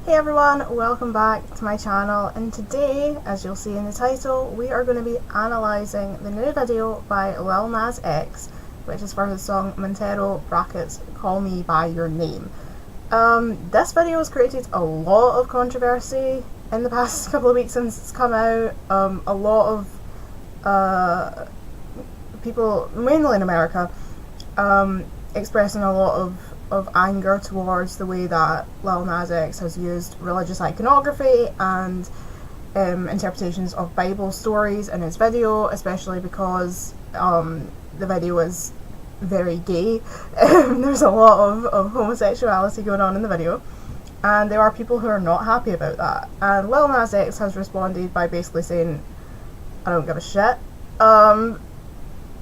Hey everyone, welcome back to my channel, and today, as you'll see in the title, we are going to be analysing the new video by Lil Nas X, which is for his song Montero brackets Call Me By Your Name. This video has created a lot of controversy in the past couple of weeks since it's come out. A lot of people, mainly in America, expressing a lot of anger towards the way that Lil Nas X has used religious iconography and interpretations of Bible stories in his video, especially because the video is very gay. There's a lot of homosexuality going on in the video, and there are people who are not happy about that. And Lil Nas X has responded by basically saying, I don't give a shit.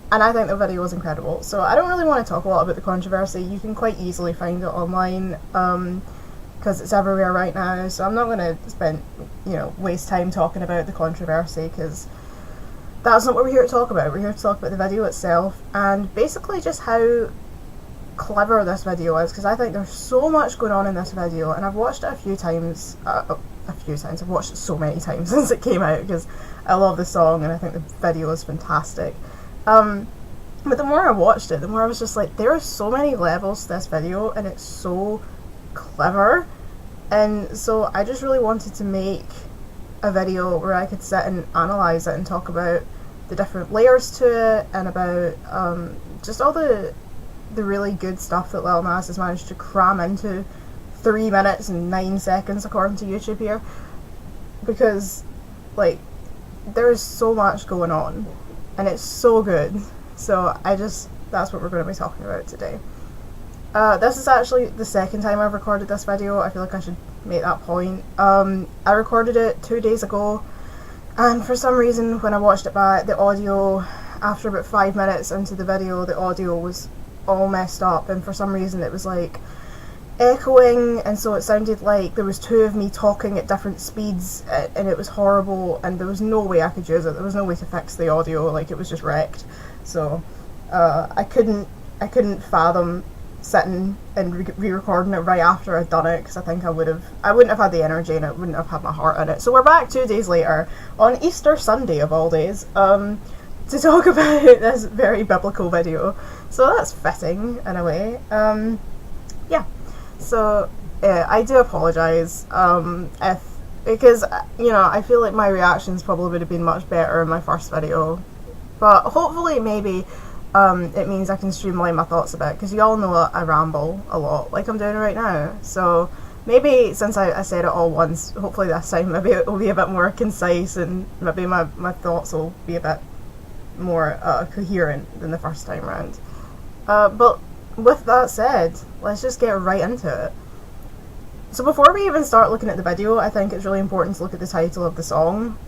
And I think the video was incredible. So I don't really want to talk a lot about the controversy. You can quite easily find it online because it's everywhere right now. So I'm not going to spend, waste time talking about the controversy because that's not what we're here to talk about. We're here to talk about the video itself and basically just how clever this video is, because I think there's so much going on in this video, and I've watched it a few times. I've watched it so many times since it came out because I love the song and I think the video is fantastic. But the more I watched it, the more I was just like, there are so many levels to this video and it's so clever, and so I just really wanted to make a video where I could sit and analyse it and talk about the different layers to it and about just all the really good stuff that Lil Nas has managed to cram into 3 minutes and 9 seconds according to YouTube here, because like there is so much going on and it's so good. So that's what we're going to be talking about today. This is actually the second time I've recorded this video. I feel like I should make that point. I recorded it 2 days ago, and for some reason when I watched it back, the audio, after about 5 minutes into the video, the audio was all messed up, and for some reason it was like echoing, and so it sounded like there was two of me talking at different speeds, and it was horrible, and there was no way I could use it. There was no way to fix the audio. Like, it was just wrecked. So I couldn't fathom sitting and re-recording it right after I'd done it, because I think I wouldn't have had the energy and it wouldn't have had my heart in it. So we're back 2 days later on Easter Sunday of all days to talk about this very biblical video. So that's fitting in a way. Yeah. So I do apologise because I feel like my reactions probably would have been much better in my first video, but hopefully maybe it means I can streamline my thoughts a bit, because you all know I ramble a lot like I'm doing right now. So maybe since I said it all once, hopefully this time maybe it will be a bit more concise and maybe my thoughts will be a bit more coherent than the first time around. But with that said, let's just get right into it. So before we even start looking at the video, I think it's really important to look at the title of the song.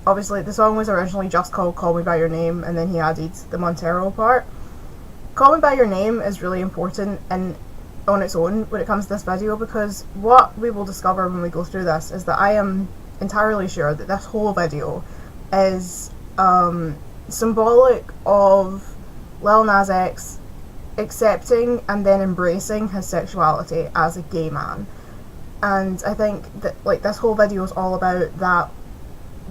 Obviously the song was originally just called Call Me By Your Name, and then he added the Montero part. Call Me By Your Name is really important on its own when it comes to this video, because what we will discover when we go through this is that I am entirely sure that this whole video is symbolic of Lil Nas X accepting and then embracing his sexuality as a gay man. And I think that this whole video is all about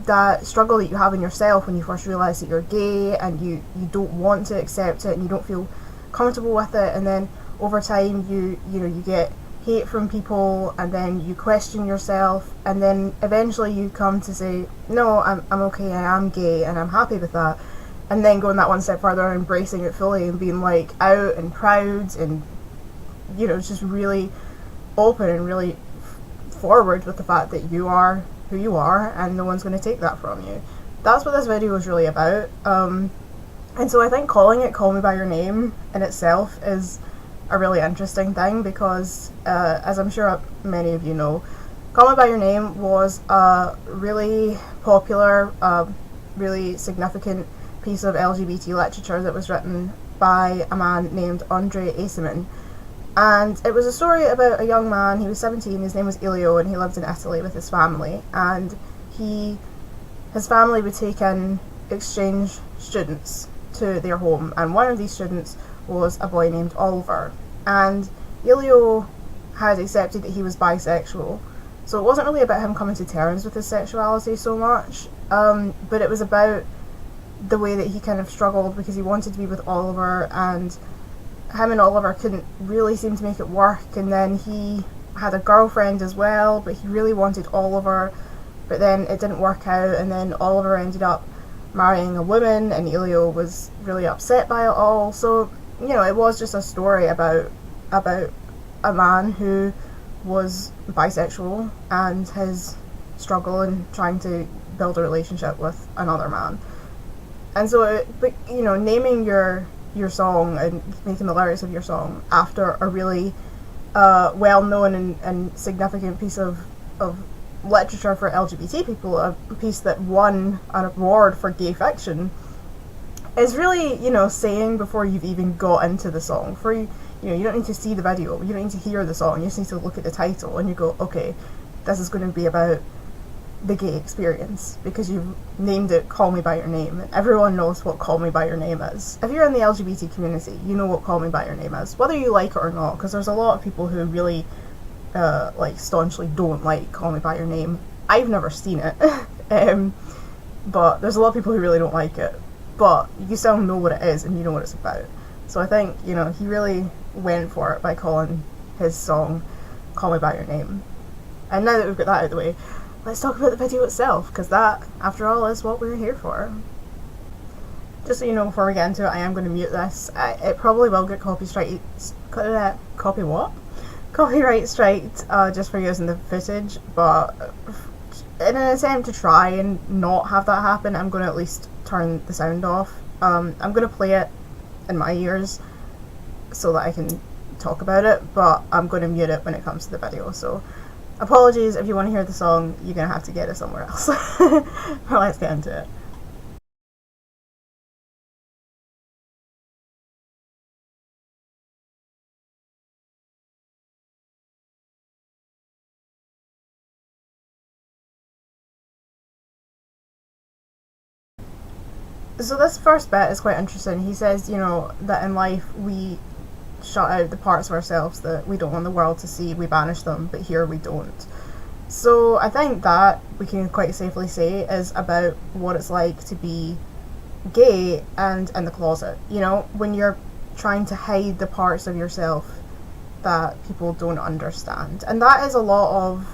that struggle that you have in yourself when you first realise that you're gay and you don't want to accept it and you don't feel comfortable with it, and then over time you get hate from people, and then you question yourself, and then eventually you come to say, no, I'm okay, I am gay and I'm happy with that. And then going that one step further and embracing it fully and being like out and proud and just really open and really forward with the fact that you are who you are and no one's going to take that from you. That's what this video is really about. And so I think calling it Call Me By Your Name in itself is a really interesting thing, because as I'm sure many of you know, Call Me By Your Name was a really popular, really significant piece of LGBT literature that was written by a man named Andre Aceman, and it was a story about a young man. He was 17, his name was Elio, and he lived in Italy with his family, and his family would take in exchange students to their home, and one of these students was a boy named Oliver, and Elio had accepted that he was bisexual, So it wasn't really about him coming to terms with his sexuality so much, but it was about the way that he kind of struggled because he wanted to be with Oliver, and him and Oliver couldn't really seem to make it work, and then he had a girlfriend as well, but he really wanted Oliver, but then it didn't work out, and then Oliver ended up marrying a woman, and Elio was really upset by it all. So, you know, it was just a story about a man who was bisexual and his struggle in trying to build a relationship with another man. And so, but you know, naming your song and making the lyrics of your song after a really well-known and significant piece of literature for LGBT people, a piece that won an award for gay fiction, is really, you know, saying before you've even got into the song. For you know, you don't need to see the video, you don't need to hear the song, you just need to look at the title and you go, okay, this is going to be about the gay experience, because you've named it Call Me By Your Name, and everyone knows what Call Me By Your Name is. If you're in the LGBT community, you know what Call Me By Your Name is, whether you like it or not, because there's a lot of people who really like staunchly don't like Call Me By Your Name. I've never seen it, but there's a lot of people who really don't like it, but you still know what it is and you know what it's about. So I think, you know, he really went for it by calling his song Call Me By Your Name. And now that we've got that out of the way, let's talk about the video itself, because that, after all, is what we're here for. Just so you know, before we get into it, I am going to mute this. It probably will get copyright striked just for using the footage, but in an attempt to try and not have that happen, I'm going to at least turn the sound off. I'm going to play it in my ears so that I can talk about it, but I'm going to mute it when it comes to the video, so apologies if you want to hear the song, you're going to have to get it somewhere else. But let's get into it. So this first bit is quite interesting. He says, you know, that in life we shut out the parts of ourselves that we don't want the world to see, we banish them, but here we don't. So I think that we can quite safely say is about what it's like to be gay and in the closet. You know, when you're trying to hide the parts of yourself that people don't understand. And that is a lot of,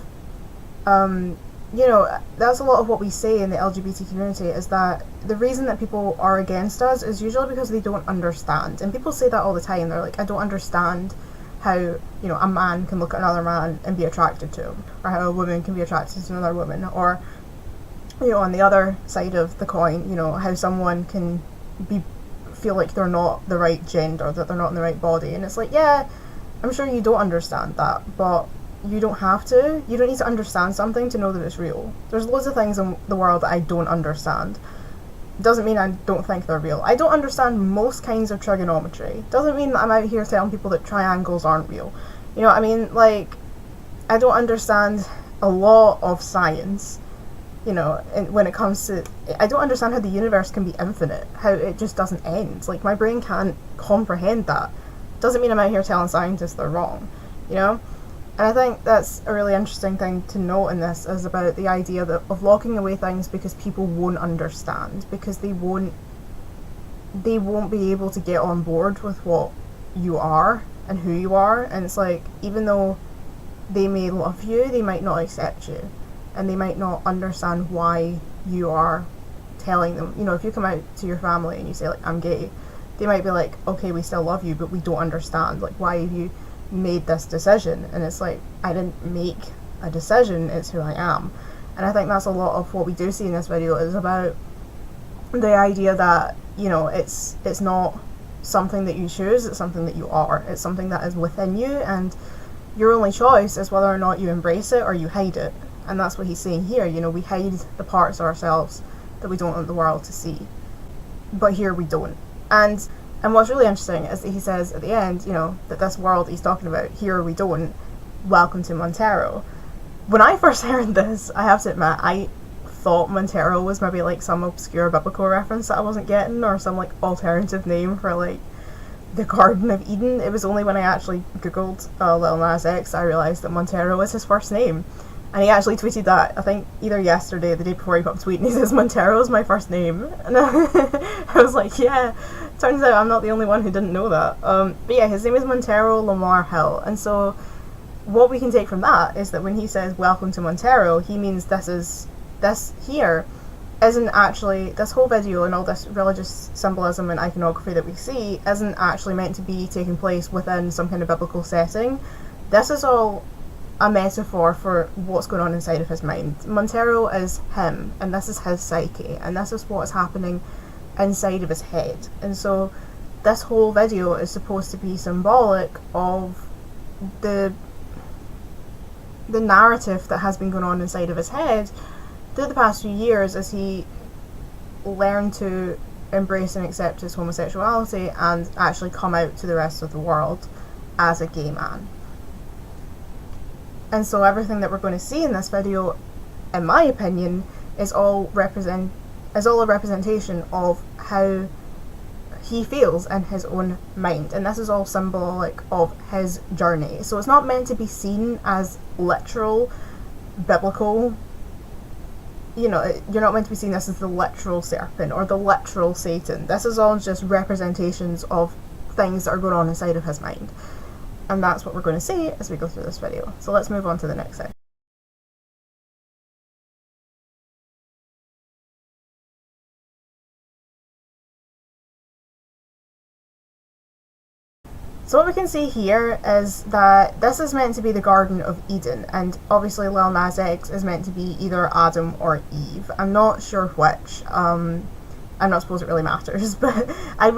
you know, that's a lot of what we say in the LGBT community, is that the reason that people are against us is usually because they don't understand. And people say that all the time. They're like, I don't understand how, you know, a man can look at another man and be attracted to him, or how a woman can be attracted to another woman, or, you know, on the other side of the coin, you know, how someone can feel like they're not the right gender, that they're not in the right body. And it's like, yeah, I'm sure you don't understand that, but you don't have to. You don't need to understand something to know that it's real. There's loads of things in the world that I don't understand. Doesn't mean I don't think they're real. I don't understand most kinds of trigonometry. Doesn't mean that I'm out here telling people that triangles aren't real. You know what I mean? Like, I don't understand a lot of science, you know, and when it comes to, I don't understand how the universe can be infinite, how it just doesn't end. Like, my brain can't comprehend that. Doesn't mean I'm out here telling scientists they're wrong, you know? And I think that's a really interesting thing to note in this, is about the idea of locking away things because people won't understand, because they won't be able to get on board with what you are and who you are. And it's like, even though they may love you, they might not accept you, and they might not understand why you are telling them. You know, if you come out to your family and you say, like, I'm gay, they might be like, okay, we still love you, but we don't understand, like, why have you made this decision? And it's like, I didn't make a decision, it's who I am. And I think that's a lot of what we do see in this video, is about the idea that, you know, it's not something that you choose, it's something that you are. It's something that is within you, and your only choice is whether or not you embrace it or you hide it. And that's what he's saying here. You know, we hide the parts of ourselves that we don't want the world to see, but here we don't. And what's really interesting is that he says at the end, you know, that this world he's talking about, here we don't, welcome to Montero. When I first heard this, I have to admit, I thought Montero was maybe like some obscure biblical reference that I wasn't getting, or some like alternative name for like the Garden of Eden. It was only when I actually googled Lil Nas X I realised that Montero was his first name. And he actually tweeted that, I think, either yesterday or the day before he put up a tweet, and he says, Montero's my first name. And I was like, yeah, turns out I'm not the only one who didn't know that. But yeah, his name is Montero Lamar Hill. And so what we can take from that is that when he says, welcome to Montero, he means this here isn't actually, this whole video and all this religious symbolism and iconography that we see isn't actually meant to be taking place within some kind of biblical setting. This is all a metaphor for what's going on inside of his mind. Montero is him, and this is his psyche, and this is what is happening inside of his head. And so this whole video is supposed to be symbolic of the narrative that has been going on inside of his head through the past few years as he learned to embrace and accept his homosexuality and actually come out to the rest of the world as a gay man. And so everything that we're going to see in this video, in my opinion, is all a representation of how he feels in his own mind, and this is all symbolic of his journey. So it's not meant to be seen as literal, biblical. You know, you're not meant to be seeing this as the literal serpent or the literal Satan. This is all just representations of things that are going on inside of his mind. And that's what we're going to see as we go through this video. So let's move on to the next section. So what we can see here is that this is meant to be the Garden of Eden, and obviously Lil Nas X is meant to be either Adam or Eve. I'm not sure which. I'm not suppose it really matters, but I'm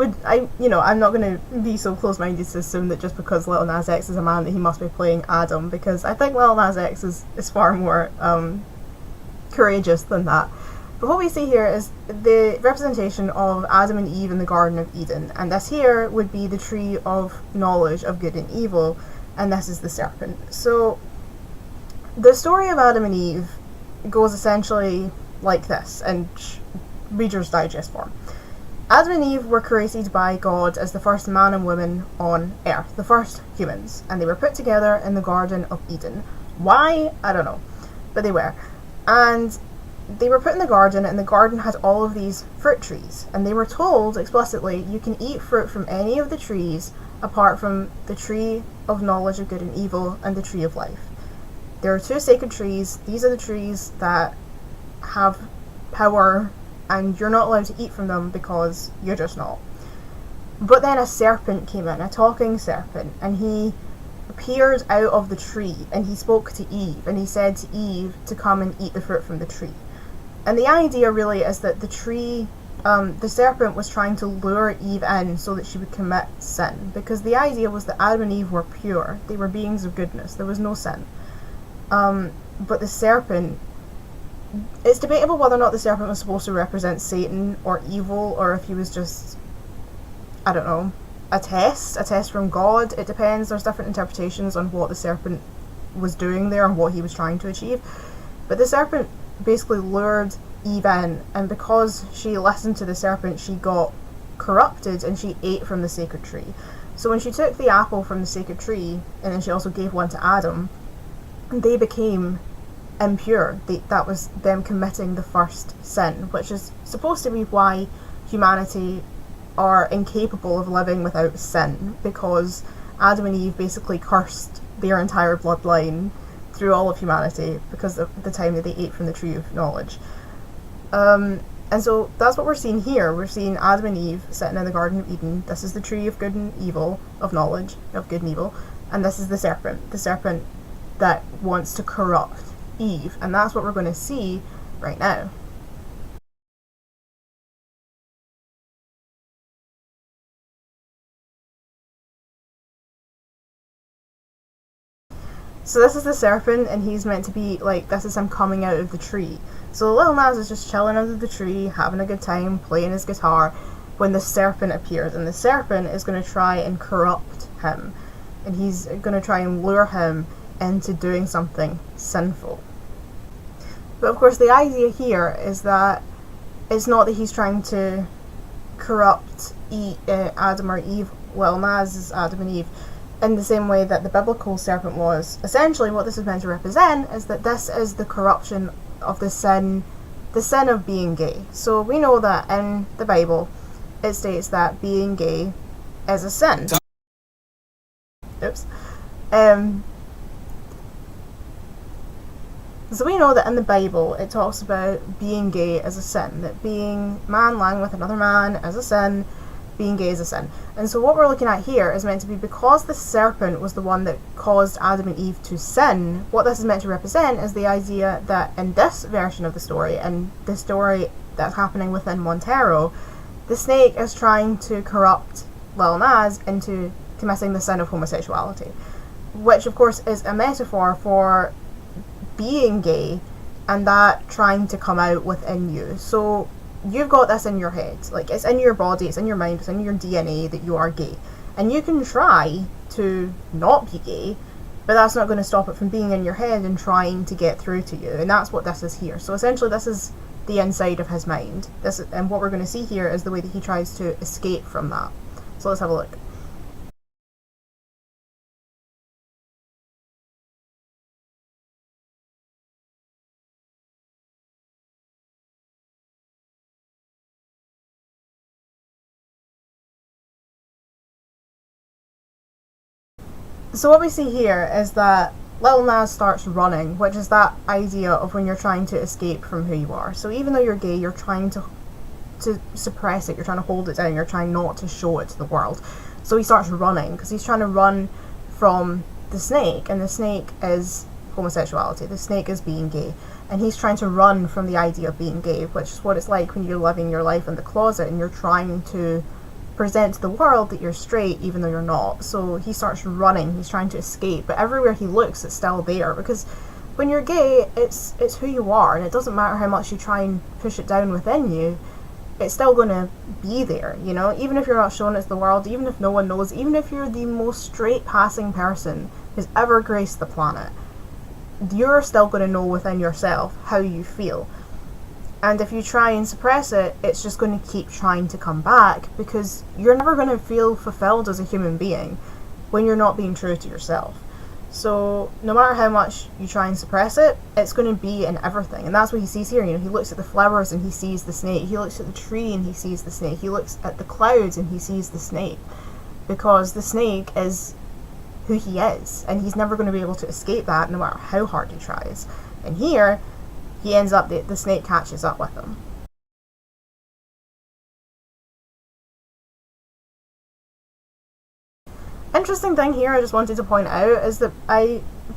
not going to be so close-minded to assume that just because Lil Nas X is a man that he must be playing Adam, because I think Lil Nas X is far more courageous than that. But what we see here is the representation of Adam and Eve in the Garden of Eden, and this here would be the tree of knowledge of good and evil, and this is the serpent. So the story of Adam and Eve goes essentially like this, and Reader's Digest form. Adam and Eve were created by God as the first man and woman on Earth, the first humans, and they were put together in the Garden of Eden. Why? I don't know, but they were. And they were put in the garden, and the garden had all of these fruit trees, and they were told explicitly, you can eat fruit from any of the trees apart from the tree of knowledge of good and evil and the tree of life. There are two sacred trees. These are the trees that have power, and you're not allowed to eat from them because you're just not. But then a serpent came in, a talking serpent, and he appeared out of the tree, and he spoke to Eve, and he said to Eve to come and eat the fruit from the tree. And the idea really is that the serpent was trying to lure Eve in so that she would commit sin, because the idea was that Adam and Eve were pure, they were beings of goodness, there was no sin. But the serpent, it's debatable whether or not the serpent was supposed to represent Satan or evil, or if he was just, I don't know, a test from God. It depends. There's different interpretations on what the serpent was doing there and what he was trying to achieve. But the serpent basically lured Eve in, and because she listened to the serpent, she got corrupted and she ate from the sacred tree. So when she took the apple from the sacred tree, and then she also gave one to Adam, they became impure. That was them committing the first sin, which is supposed to be why humanity are incapable of living without sin, because Adam and Eve basically cursed their entire bloodline through all of humanity because of the time that they ate from the tree of knowledge. And so that's what we're seeing here. We're seeing Adam and Eve sitting in the Garden of Eden. This is the tree of good and evil, of knowledge of good and evil, and this is the serpent that wants to corrupt Eve, and that's what we're going to see right now. So this is the serpent, and he's meant to be like, this is him coming out of the tree. So Lil Nas is just chilling under the tree, having a good time, playing his guitar, when the serpent appears, and the serpent is going to try and corrupt him, and he's going to try and lure him into doing something sinful. But of course the idea here is that it's not that he's trying to corrupt Adam or Eve. Lil Nas is Adam and Eve. in the same way that the biblical serpent was. Essentially, what this is meant to represent is that this is the corruption of the sin of being gay. So we know that in the Bible, it states that being gay is a sin. Oops. So we know that in the Bible, it talks about being gay as a sin, that being man lying with another man is a sin, being gay is a sin. And so what we're looking at here is meant to be, because the serpent was the one that caused Adam and Eve to sin, what this is meant to represent is the idea that in this version of the story, and the story that's happening within Montero, the snake is trying to corrupt Lil Nas into committing the sin of homosexuality, which of course is a metaphor for being gay and that trying to come out within you. So you've got this in your head, like it's in your body, it's in your mind, it's in your DNA that you are gay, and you can try to not be gay, but that's not going to stop it from being in your head and trying to get through to you. And that's what this is here. So essentially this is the inside of his mind. And what we're going to see here is the way that he tries to escape from that. So let's have a look. So what we see here is that Lil Nas starts running, which is that idea of when you're trying to escape from who you are. So even though you're gay, you're trying to suppress it, you're trying to hold it down, you're trying not to show it to the world. So he starts running, because he's trying to run from the snake, and the snake is homosexuality, the snake is being gay, and he's trying to run from the idea of being gay, which is what it's like when you're living your life in the closet and you're trying to present to the world that you're straight even though you're not. So he starts running, he's trying to escape, but everywhere he looks it's still there, because when you're gay it's who you are, and it doesn't matter how much you try and push it down within you, it's still going to be there, you know, even if you're not showing it to the world, even if no one knows, even if you're the most straight passing person who's ever graced the planet, you're still going to know within yourself how you feel. And if you try and suppress it, it's just going to keep trying to come back, because you're never going to feel fulfilled as a human being when you're not being true to yourself. So no matter how much you try and suppress it, it's going to be in everything. And that's what he sees here. You know, he looks at the flowers and he sees the snake. He looks at the tree and he sees the snake. He looks at the clouds and he sees the snake. Because the snake is who he is, and he's never going to be able to escape that no matter how hard he tries. And here, he ends up, the snake catches up with him. Interesting thing here I just wanted to point out is that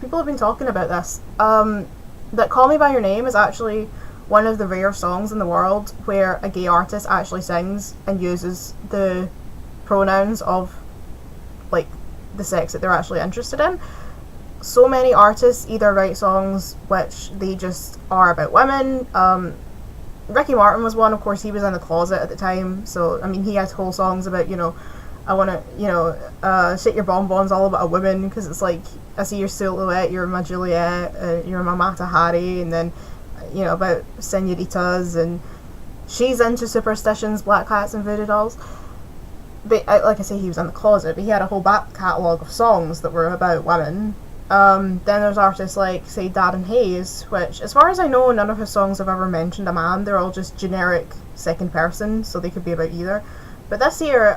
people have been talking about this, that Call Me By Your Name is actually one of the rare songs in the world where a gay artist actually sings and uses the pronouns of, like, the sex that they're actually interested in. So many artists either write songs which they just are about women. Ricky Martin was one, of course. He was in the closet at the time, so I mean he had whole songs about, you know, I want to, you know, shake your bonbons, all about a woman, because it's like, I see your silhouette, you're my Juliet, you're my Mata Hari, and then, you know, about senoritas, and she's into superstitions, black cats and voodoo dolls. But like I say, he was in the closet, but he had a whole back catalogue of songs that were about women. Then there's artists like, say, Darren Hayes, which, as far as I know, none of his songs have ever mentioned a man. They're all just generic second person, so they could be about either. But this here,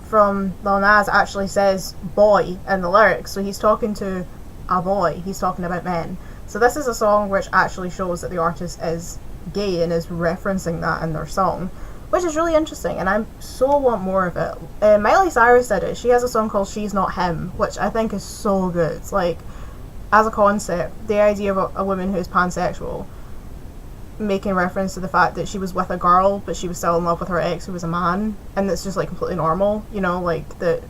from Lil Nas, actually says boy in the lyrics, so he's talking to a boy, he's talking about men. So this is a song which actually shows that the artist is gay and is referencing that in their song, which is really interesting, and I so want more of it. Miley Cyrus did it. She has a song called She's Not Him, which I think is so good. Like, as a concept, the idea of a woman who's pansexual making reference to the fact that she was with a girl but she was still in love with her ex who was a man, and that's just like completely normal, you know, like that,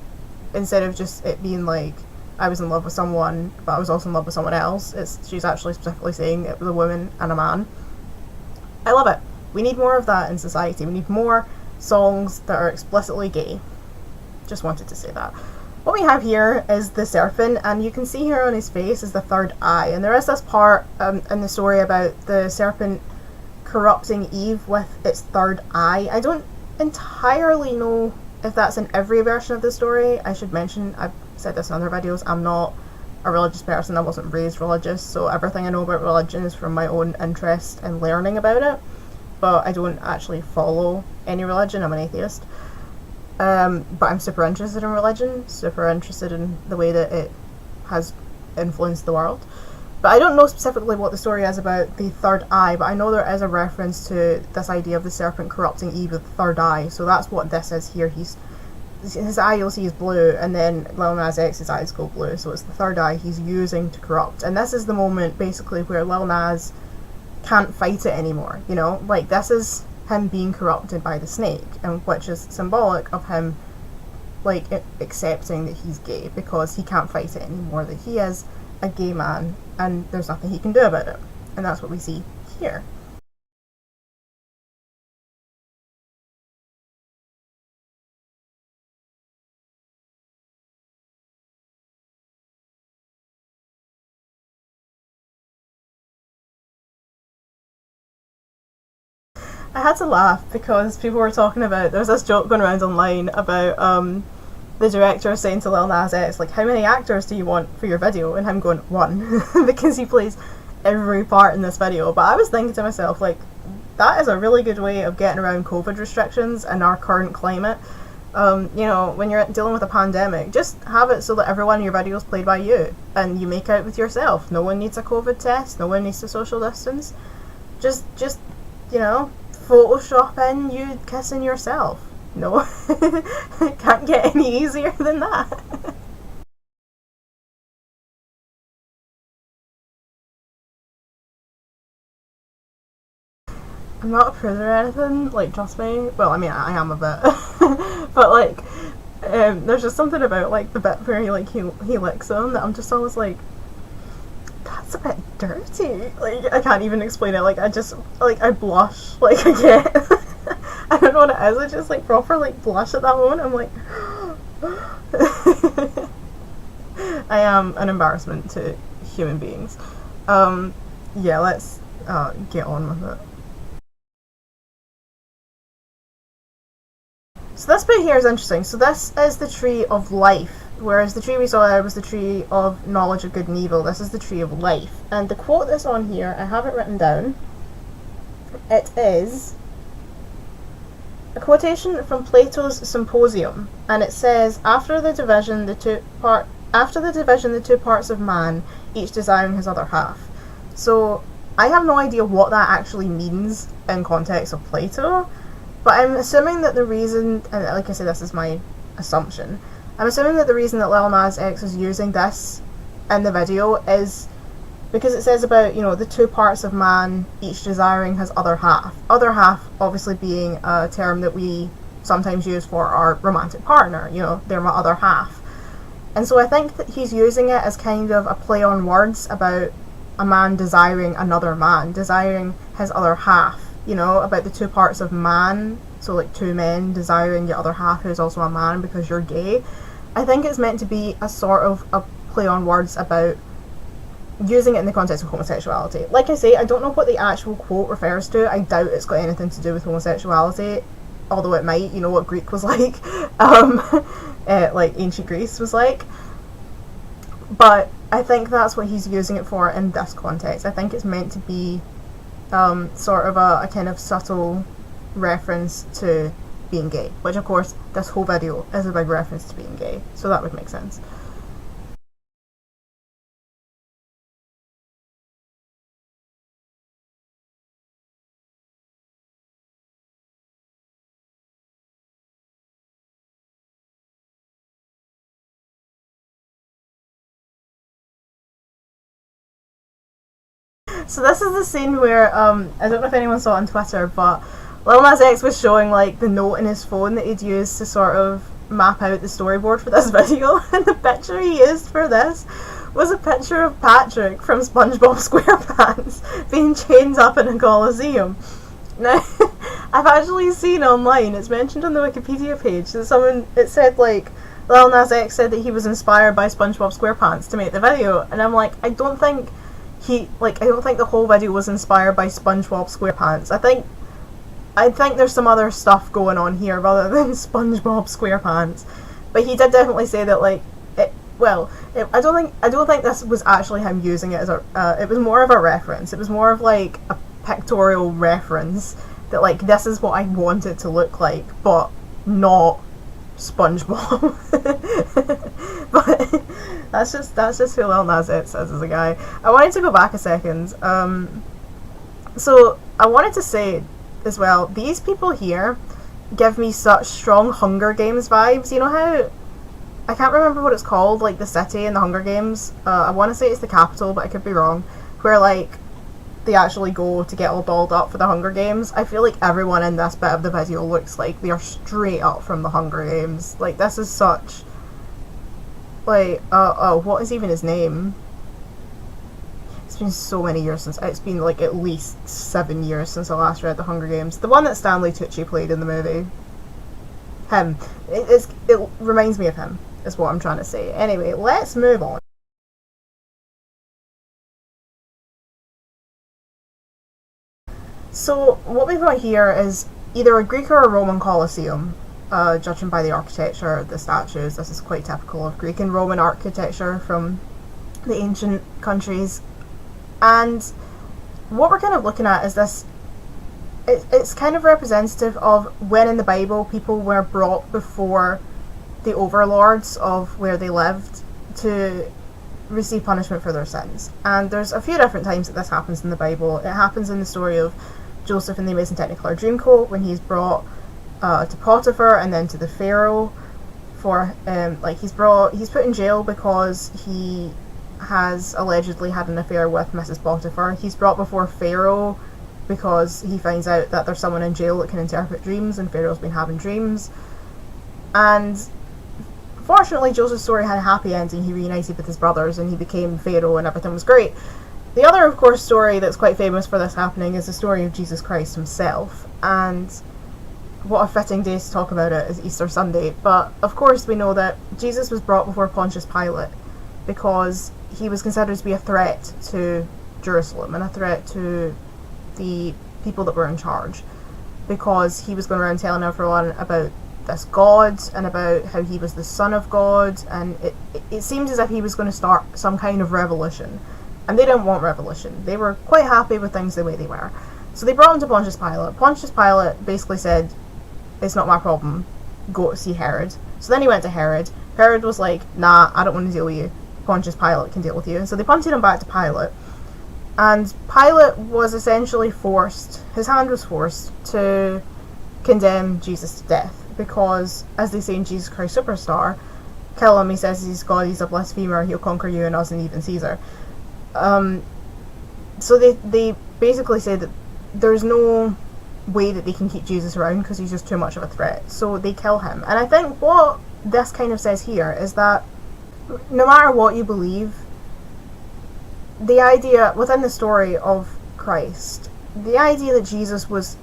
instead of just it being like I was in love with someone but I was also in love with someone else, she's actually specifically saying it was a woman and a man. I love it. We need more of that in society. We need more songs that are explicitly gay. Just wanted to say that. What we have here is the serpent, and you can see here on his face is the third eye. And there is this part in the story about the serpent corrupting Eve with its third eye. I don't entirely know if that's in every version of the story. I should mention, I've said this in other videos, I'm not a religious person. I wasn't raised religious, so everything I know about religion is from my own interest in learning about it, but I don't actually follow any religion. I'm an atheist. But I'm super interested in religion, super interested in the way that it has influenced the world. But I don't know specifically what the story is about the third eye, but I know there is a reference to this idea of the serpent corrupting Eve with the third eye, so that's what this is here. His eye, you'll see, is blue, and then Lil Nas X's eyes go blue, so it's the third eye he's using to corrupt. And this is the moment, basically, where Lil Nas can't fight it anymore, you know? Like, this is him being corrupted by the snake, and which is symbolic of him, like, accepting that he's gay, because he can't fight it anymore, that he is a gay man, and there's nothing he can do about it. And that's what we see here. I had to laugh because people were talking about, there was this joke going around online about the director saying to Lil Nas X, like, how many actors do you want for your video? And him going, one, because he plays every part in this video. But I was thinking to myself, like, that is a really good way of getting around COVID restrictions in our current climate. You know, when you're dealing with a pandemic, just have it so that everyone in your video is played by you, and you make out with yourself. No one needs a COVID test, no one needs to social distance. Just, you know, Photoshop in you kissing yourself. No, it can't get any easier than that. I'm not a prude or anything, like, trust me. Well, I mean, I am a bit. But, like, there's just something about, like, the bit where he licks him that I'm just always like, that's a bit dirty. Like, I can't even explain it. Like, I blush. Like, I get... I don't know what it is. I just, like, proper, like, blush at that moment. I'm like... I am an embarrassment to human beings. Yeah, let's get on with it. So this bit here is interesting. So this is the tree of life, whereas the tree we saw there was the tree of knowledge of good and evil. This is the tree of life. And the quote that's on here, I have it written down. It is a quotation from Plato's Symposium, and it says, after the division, the two parts of man, each desiring his other half. So I have no idea what that actually means in context of Plato, but I'm assuming that the reason, and like I said, this is my assumption, I'm assuming that the reason that Lil Nas X is using this in the video is because it says about, you know, the two parts of man, each desiring his other half. Other half obviously being a term that we sometimes use for our romantic partner, you know, they're my other half. And so I think that he's using it as kind of a play on words about a man desiring another man, desiring his other half, you know, about the two parts of man, so like two men desiring the other half who's also a man because you're gay. I think it's meant to be a sort of a play on words about using it in the context of homosexuality. Like I say, I don't know what the actual quote refers to. I doubt it's got anything to do with homosexuality, although it might. You know what Greek was like, like ancient Greece was like. But I think that's what he's using it for in this context. I think it's meant to be sort of a kind of subtle reference to being gay, which of course this whole video is a big reference to being gay, so that would make sense. So this is the scene where, I don't know if anyone saw it on Twitter, but Lil Nas X was showing like the note in his phone that he'd used to sort of map out the storyboard for this video, and the picture he used for this was a picture of Patrick from SpongeBob SquarePants being chained up in a coliseum. Now, I've actually seen online, it's mentioned on the Wikipedia page, that it said like, Lil Nas X said that he was inspired by SpongeBob SquarePants to make the video, and I'm like, I don't think the whole video was inspired by SpongeBob SquarePants. I think there's some other stuff going on here rather than SpongeBob SquarePants. But he did definitely say that, like, I don't think this was actually him using it as a. It was more of a reference. It was more of like a pictorial reference that like this is what I want it to look like, but not SpongeBob. But that's just who Lil Nas X is as a guy. I wanted to go back a second. So I wanted to say as well, these people here give me such strong Hunger Games vibes. You know how, I can't remember what it's called, like the city in the Hunger Games. I want to say it's the capital, but I could be wrong. Where like they actually go to get all dolled up for the Hunger Games. I feel like everyone in this bit of the video looks like they are straight up from the Hunger Games. Like this is such like what is even his name? It's been so many years since, it's been like at least 7 years since I last read the Hunger Games. The one that Stanley Tucci played in the movie. Him. It reminds me of him, is what I'm trying to say. Anyway, let's move on. So what we've got here is either a Greek or a Roman Colosseum, judging by the architecture, the statues. This is quite typical of Greek and Roman architecture from the ancient countries. And what we're kind of looking at is this, it's kind of representative of when in the Bible people were brought before the overlords of where they lived to receive punishment for their sins. And there's a few different times that this happens in the Bible. It happens in the story of Joseph in the Amazing Technicolor Dreamcoat when he's brought to Potiphar and then to the Pharaoh for he's put in jail because he has allegedly had an affair with Mrs. Potiphar. He's brought before Pharaoh because he finds out that there's someone in jail that can interpret dreams, and Pharaoh's been having dreams. And fortunately, Joseph's story had a happy ending. He reunited with his brothers and he became Pharaoh and everything was great. The other, of course, story that's quite famous for this happening is the story of Jesus Christ himself. And what a fitting day to talk about it is Easter Sunday. But of course we know that Jesus was brought before Pontius Pilate because he was considered to be a threat to Jerusalem and a threat to the people that were in charge, because he was going around telling everyone about this God and about how he was the Son of God, and it seems as if he was going to start some kind of revolution, and they didn't want revolution. They were quite happy with things the way they were. So they brought him to Pontius Pilate. Pontius Pilate basically said, "It's not my problem, go see Herod." So then he went to Herod. Herod was like, "Nah, I don't want to deal with you. Pontius Pilate can deal with you." And so they punted him back to Pilate. And Pilate was essentially forced, his hand was forced to condemn Jesus to death. Because, as they say in Jesus Christ Superstar, kill him, he says he's God, he's a blasphemer, he'll conquer you and us and even Caesar. So they basically say that there's no way that they can keep Jesus around because he's just too much of a threat. So they kill him. And I think what this kind of says here is that no matter what you believe, the idea within the story of Christ, the idea that Jesus was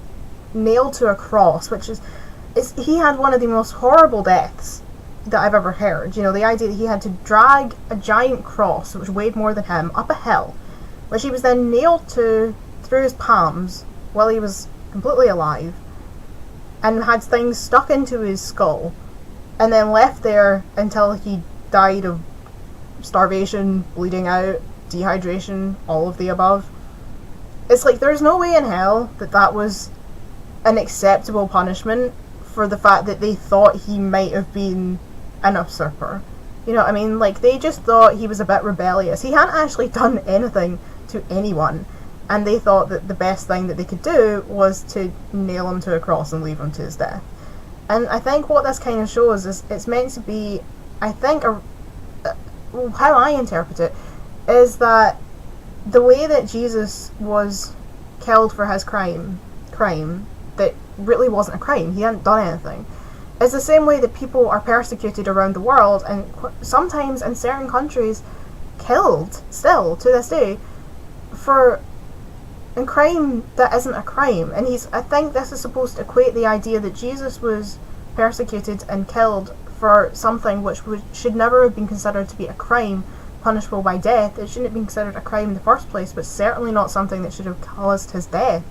nailed to a cross, which is he had one of the most horrible deaths that I've ever heard. You know, the idea that he had to drag a giant cross, which weighed more than him, up a hill, which he was then nailed to through his palms while he was completely alive, and had things stuck into his skull, and then left there until he died of starvation, bleeding out, dehydration, all of the above. It's like there's no way in hell that that was an acceptable punishment for the fact that they thought he might have been an usurper. You know what I mean? Like, they just thought he was a bit rebellious. He hadn't actually done anything to anyone, and they thought that the best thing that they could do was to nail him to a cross and leave him to his death. And I think what this kind of shows is it's meant to be, I think, how I interpret it, is that the way that Jesus was killed for his crime that really wasn't a crime, he hadn't done anything, is the same way that people are persecuted around the world and sometimes in certain countries killed still to this day for a crime that isn't a crime. And I think this is supposed to equate the idea that Jesus was persecuted and killed for something which should never have been considered to be a crime punishable by death. It shouldn't have been considered a crime in the first place, but certainly not something that should have caused his death.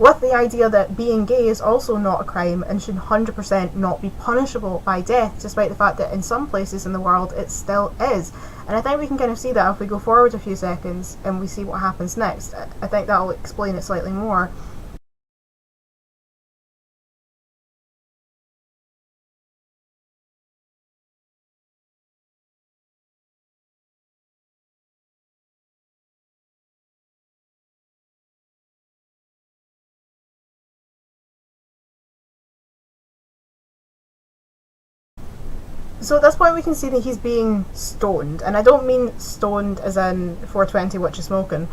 with the idea that being gay is also not a crime and should 100% not be punishable by death, despite the fact that in some places in the world it still is. And I think we can kind of see that if we go forward a few seconds and we see what happens next. I think that will explain it slightly more. So at this point we can see that he's being stoned, and I don't mean stoned as in 420 which is smoking.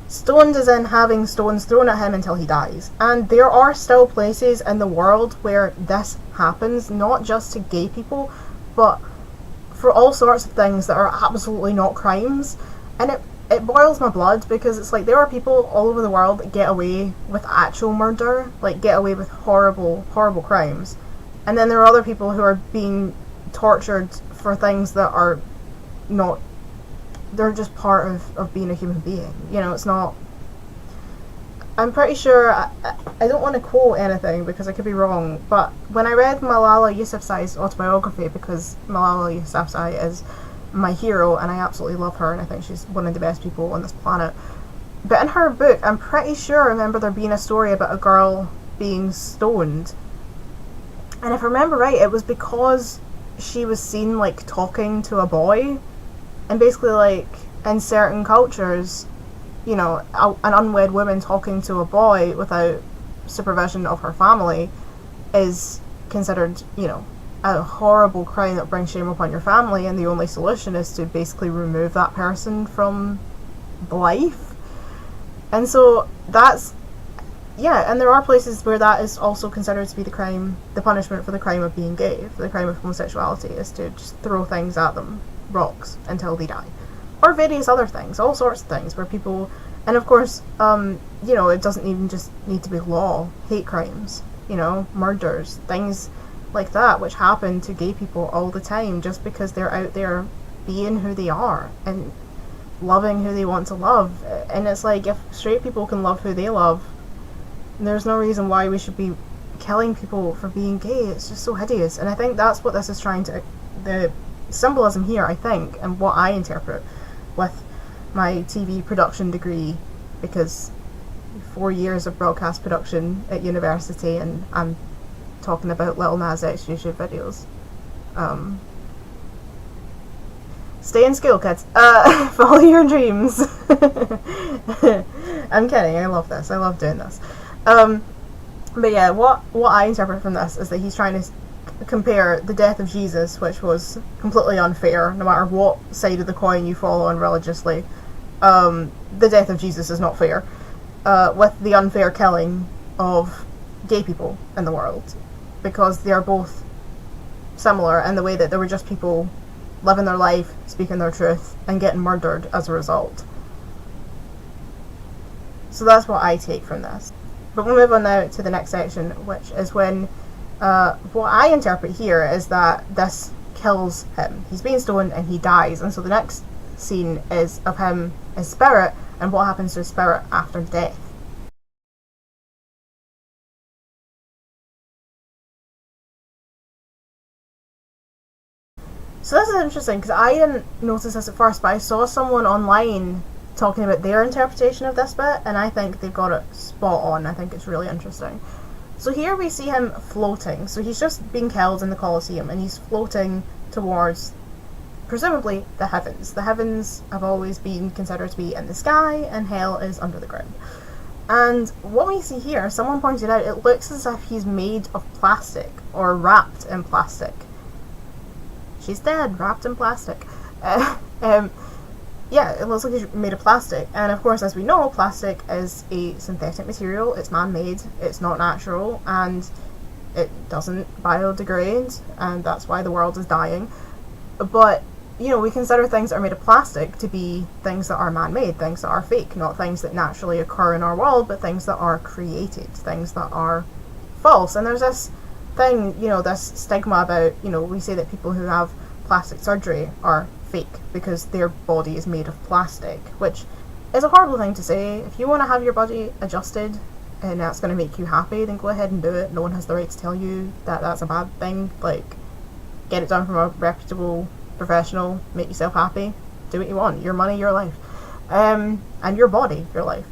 Stoned as in having stones thrown at him until he dies. And there are still places in the world where this happens, not just to gay people, but for all sorts of things that are absolutely not crimes. And it boils my blood, because it's like there are people all over the world that get away with actual murder, like get away with horrible, horrible crimes. And then there are other people who are being tortured for things that are not, they're just part of being a human being. You know, it's not, I'm pretty sure, I don't want to quote anything because I could be wrong, but when I read Malala Yousafzai's autobiography, because Malala Yousafzai is my hero and I absolutely love her and I think she's one of the best people on this planet, but in her book I'm pretty sure I remember there being a story about a girl being stoned, and if I remember right it was because she was seen like talking to a boy. And basically, like, in certain cultures, you know, an unwed woman talking to a boy without supervision of her family is considered, you know, a horrible crime that brings shame upon your family, and the only solution is to basically remove that person from life. And so that's, yeah, and there are places where that is also considered to be the crime, the punishment for the crime of being gay, for the crime of homosexuality, is to just throw things at them, rocks, until they die. Or various other things, all sorts of things where people, and of course, you know, it doesn't even just need to be law, hate crimes, you know, murders, things like that, which happen to gay people all the time just because they're out there being who they are and loving who they want to love. And it's like, if straight people can love who they love, there's no reason why we should be killing people for being gay. It's just so hideous. And I think that's what this is trying to, the symbolism here, I think, and what I interpret with my TV production degree, because 4 years of broadcast production at university, and I'm talking about Lil Nas X YouTube videos. Stay in school, kids. Follow your dreams. I'm kidding, I love this, I love doing this. But yeah, what I interpret from this is that he's trying to compare the death of Jesus, which was completely unfair, no matter what side of the coin you fall on religiously. The death of Jesus is not fair, with the unfair killing of gay people in the world, because they are both similar in the way that they were just people living their life, speaking their truth, and getting murdered as a result. So that's what I take from this. But we'll move on now to the next section, which is when what I interpret here is that this kills him. He's being stoned and he dies, and so the next scene is of him, his spirit, and what happens to his spirit after death. So this is interesting because I didn't notice this at first, but I saw someone online talking about their interpretation of this bit, and I think they've got it spot on. I think it's really interesting. So here we see him floating. So he's just being killed in the Colosseum, and he's floating towards, presumably, the heavens. The heavens have always been considered to be in the sky, and hell is under the ground. And what we see here, someone pointed out, it looks as if he's made of plastic, or wrapped in plastic. She's dead, wrapped in plastic. Yeah, it looks like he's made of plastic, and of course, as we know, plastic is a synthetic material. It's man-made, it's not natural, and it doesn't biodegrade, and that's why the world is dying. But, you know, we consider things that are made of plastic to be things that are man-made, things that are fake, not things that naturally occur in our world, but things that are created, things that are false. And there's this thing, you know, this stigma about, you know, we say that people who have plastic surgery are fake because their body is made of plastic, which is a horrible thing to say. If you want to have your body adjusted and that's going to make you happy, then go ahead and do it. No one has the right to tell you that that's a bad thing. Like, get it done from a reputable professional, make yourself happy, do what you want, your money, your life, and your body, your life.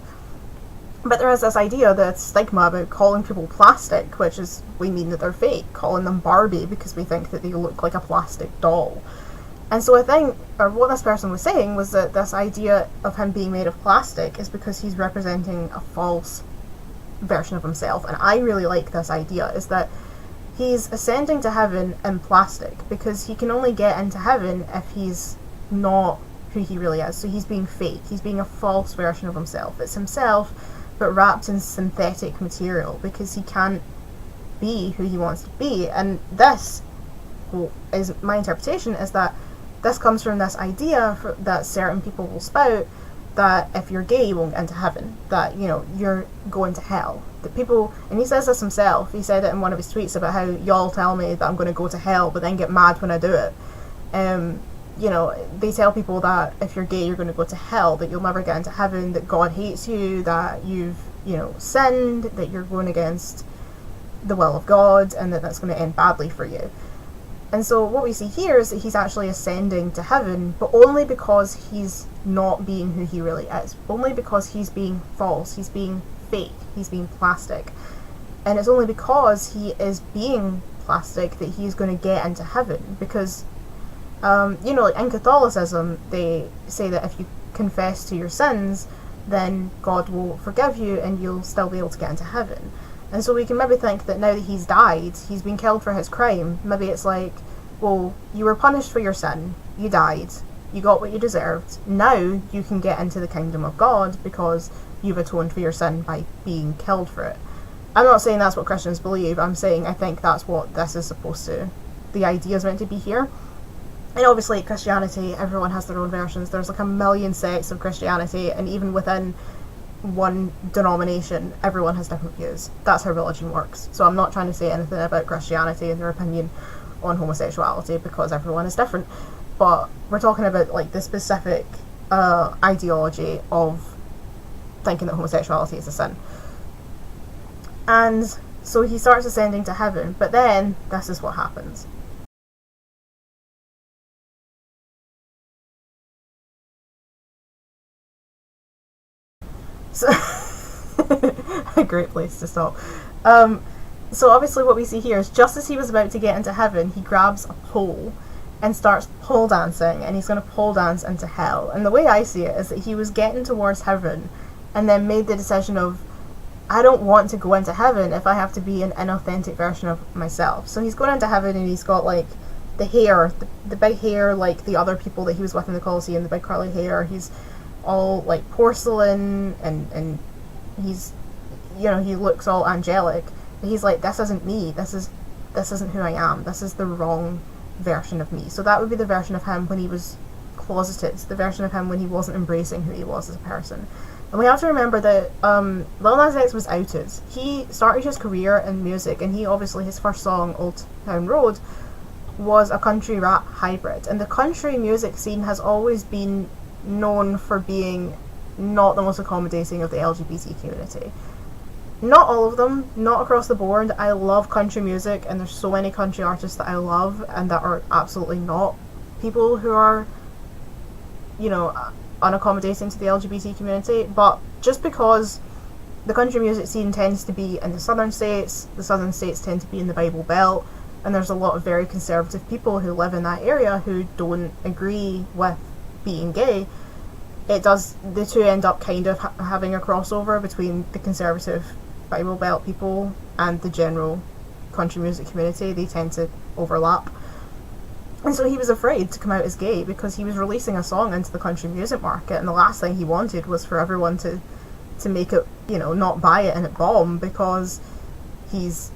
But there is this idea, that stigma about calling people plastic, which is, we mean that they're fake, calling them Barbie because we think that they look like a plastic doll. And so I think, or what this person was saying was that this idea of him being made of plastic is because he's representing a false version of himself. And I really like this idea, is that he's ascending to heaven in plastic because he can only get into heaven if he's not who he really is. So he's being fake, he's being a false version of himself. It's himself, but wrapped in synthetic material, because he can't be who he wants to be. And this, well, is my interpretation, is that this comes from this idea that certain people will spout, that if you're gay you won't get into heaven, that, you know, you're going to hell. That people, and he says this himself, he said it in one of his tweets about how y'all tell me that I'm going to go to hell but then get mad when I do it. You know, they tell people that if you're gay you're going to go to hell, that you'll never get into heaven, that God hates you, that you've, you know, sinned, that you're going against the will of God, and that that's going to end badly for you. And so what we see here is that he's actually ascending to heaven, but only because he's not being who he really is. Only because he's being false, he's being fake, he's being plastic. And it's only because he is being plastic that he's going to get into heaven. Because, you know, like in Catholicism, they say that if you confess to your sins, then God will forgive you and you'll still be able to get into heaven. And so we can maybe think that now that he's died, he's been killed for his crime, maybe it's like, well, you were punished for your sin, you died, you got what you deserved, now you can get into the kingdom of God because you've atoned for your sin by being killed for it. I'm not saying that's what Christians believe, I'm saying I think that's what this is supposed to, the idea is meant to be here. And obviously Christianity, everyone has their own versions, there's like a million sects of Christianity, and even within one denomination, everyone has different views. That's how religion works. So I'm not trying to say anything about Christianity and their opinion on homosexuality, because everyone is different. But we're talking about like the specific ideology of thinking that homosexuality is a sin. And so he starts ascending to heaven, but then this is what happens. So a great place to stop. So obviously what we see here is just as he was about to get into heaven, he grabs a pole and starts pole dancing, and he's going to pole dance into hell. And the way I see it is that he was getting towards heaven and then made the decision of, I don't want to go into heaven if I have to be an inauthentic version of myself. So he's going into heaven and he's got like the hair, the big hair like the other people that he was with in the Colosseum, the big curly hair. He's all like porcelain, and he's, you know, he looks all angelic, but he's like, this isn't me, this isn't who I am, this is the wrong version of me. So that would be the version of him when he was closeted, the version of him when he wasn't embracing who he was as a person. And we have to remember that Lil Nas X was outed. He started his career in music, and he obviously, his first song, Old Town Road, was a country rap hybrid, and the country music scene has always been known for being not the most accommodating of the LGBT community. Not all of them, not across the board. I love country music, and there's so many country artists that I love and that are absolutely not people who are, you know, unaccommodating to the LGBT community. But just because the country music scene tends to be in the southern states tend to be in the Bible Belt, and there's a lot of very conservative people who live in that area who don't agree with being gay, the two end up kind of having a crossover between the conservative Bible Belt people and the general country music community. They tend to overlap. And so he was afraid to come out as gay because he was releasing a song into the country music market, and the last thing he wanted was for everyone to make it, you know, not buy it and it bomb because he's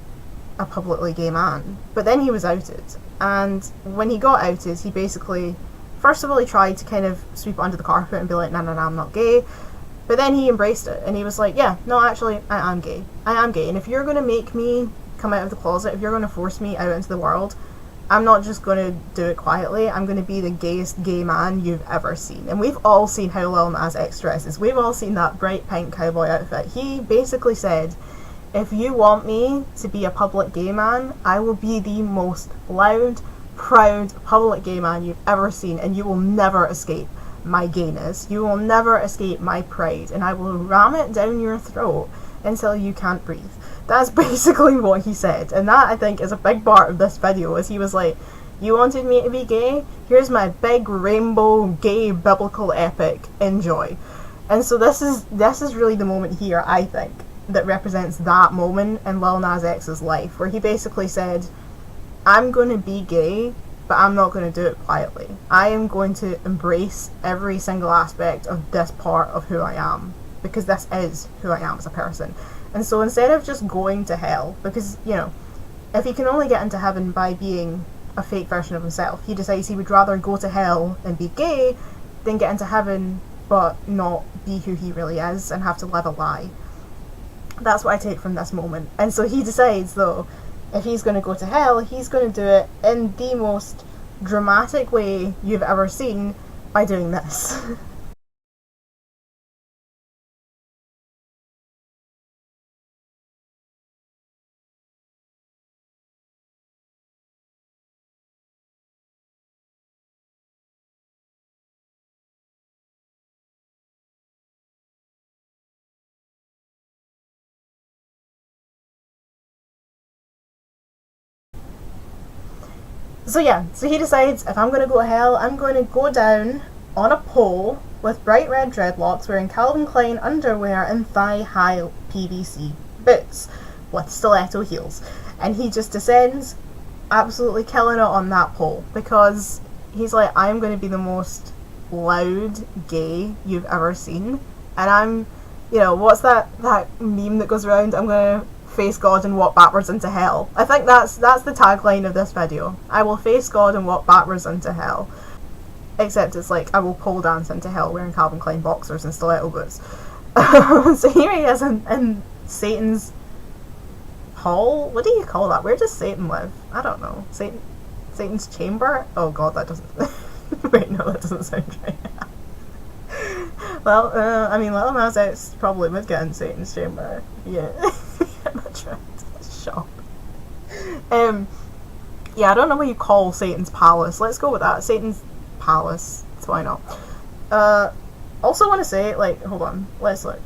a publicly gay man. But then he was outed, and when he got outed, he basically, first of all, he tried to kind of sweep it under the carpet and be like, no, I'm not gay. But then he embraced it, and he was like, yeah, no, actually, I am gay. And if you're going to make me come out of the closet, if you're going to force me out into the world, I'm not just going to do it quietly. I'm going to be the gayest gay man you've ever seen. And we've all seen how Lil Nas X dresses. We've all seen that bright pink cowboy outfit. He basically said, if you want me to be a public gay man, I will be the most loud, proud public gay man you've ever seen, and you will never escape my gayness. You will never escape my pride, and I will ram it down your throat until you can't breathe. That's basically what he said, and that, I think, is a big part of this video, is he was like, you wanted me to be gay? Here's my big rainbow gay biblical epic. Enjoy. And so this is really the moment here, I think, that represents that moment in Lil Nas X's life, where he basically said, I'm going to be gay, but I'm not going to do it quietly. I am going to embrace every single aspect of this part of who I am, because this is who I am as a person. And so instead of just going to hell, because, you know, if he can only get into heaven by being a fake version of himself, he decides he would rather go to hell and be gay than get into heaven but not be who he really is and have to live a lie. That's what I take from this moment. And so he decides, though, if he's going to go to hell, he's going to do it in the most dramatic way you've ever seen by doing this. So yeah, so he decides, if I'm going to go to hell, I'm going to go down on a pole with bright red dreadlocks, wearing Calvin Klein underwear and thigh-high PVC boots with stiletto heels. And he just descends, absolutely killing it on that pole, because he's like, I'm going to be the most loud gay you've ever seen. And I'm, you know, what's that meme that goes around? I'm going to face God and walk backwards into hell. I think that's the tagline of this video. I will face God and walk backwards into hell. Except it's like, I will pole dance into hell wearing Calvin Klein boxers and stiletto boots. So here he is in Satan's hall? What do you call that? Where does Satan live? I don't know. Satan's chamber? Oh god, that doesn't... Wait, no, that doesn't sound right. Well, I mean, Lil Nas X probably would get in Satan's chamber. Yeah. Shop. Yeah, I don't know what you call Satan's palace. Let's go with that. Satan's palace. So why not? Also want to say, like, hold on. Let's look.